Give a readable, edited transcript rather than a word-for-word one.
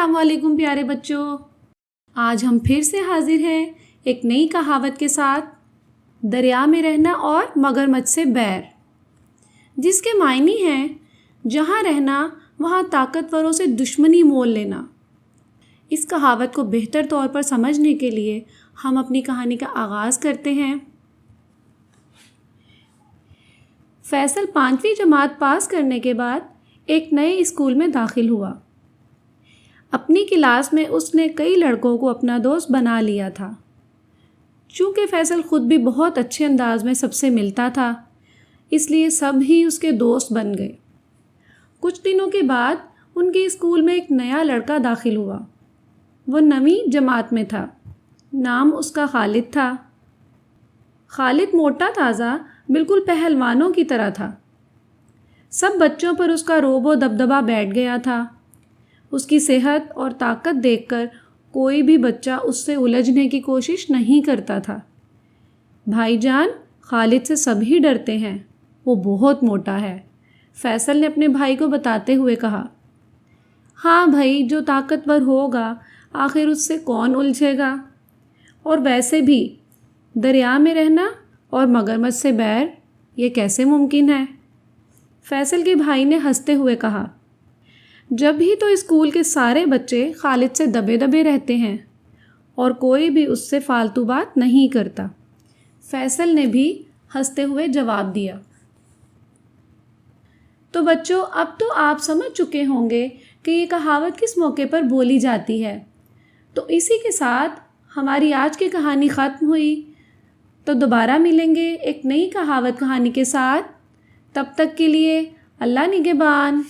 السلام علیکم پیارے بچوں، آج ہم پھر سے حاضر ہیں ایک نئی کہاوت کے ساتھ، دریا میں رہنا اور مگرمچھ سے بیر، جس کے معنی ہیں جہاں رہنا وہاں طاقتوروں سے دشمنی مول لینا۔ اس کہاوت کو بہتر طور پر سمجھنے کے لیے ہم اپنی کہانی کا آغاز کرتے ہیں۔ فیصل 5ویں جماعت پاس کرنے کے بعد ایک نئے اسکول میں داخل ہوا۔ اپنی کلاس میں اس نے کئی لڑکوں کو اپنا دوست بنا لیا تھا۔ چونکہ فیصل خود بھی بہت اچھے انداز میں سب سے ملتا تھا، اس لیے سب ہی اس کے دوست بن گئے۔ کچھ دنوں کے بعد ان کے اسکول میں ایک نیا لڑکا داخل ہوا۔ وہ 9ویں جماعت میں تھا۔ نام اس کا خالد تھا۔ خالد موٹا تازہ بالکل پہلوانوں کی طرح تھا۔ سب بچوں پر اس کا رعب و دبدبہ بیٹھ گیا تھا۔ اس کی صحت اور طاقت دیکھ کر کوئی بھی بچہ اس سے الجھنے کی کوشش نہیں کرتا تھا۔ بھائی جان، خالد سے سبھی ڈرتے ہیں، وہ بہت موٹا ہے، فیصل نے اپنے بھائی کو بتاتے ہوئے کہا۔ ہاں بھائی، جو طاقتور ہوگا آخر اس سے کون الجھے گا؟ اور ویسے بھی دریا میں رہنا اور مگرمچھ سے بیر، یہ کیسے ممکن ہے؟ فیصل کے بھائی نے ہنستے ہوئے کہا۔ جب بھی تو اسکول کے سارے بچے خالد سے دبے دبے رہتے ہیں اور کوئی بھی اس سے فالتو بات نہیں کرتا، فیصل نے بھی ہنستے ہوئے جواب دیا۔ تو بچوں، اب تو آپ سمجھ چکے ہوں گے کہ یہ کہاوت کس موقع پر بولی جاتی ہے۔ تو اسی کے ساتھ ہماری آج کی کہانی ختم ہوئی۔ تو دوبارہ ملیں گے ایک نئی کہاوت کہانی کے ساتھ۔ تب تک کے لیے اللہ نگہبان۔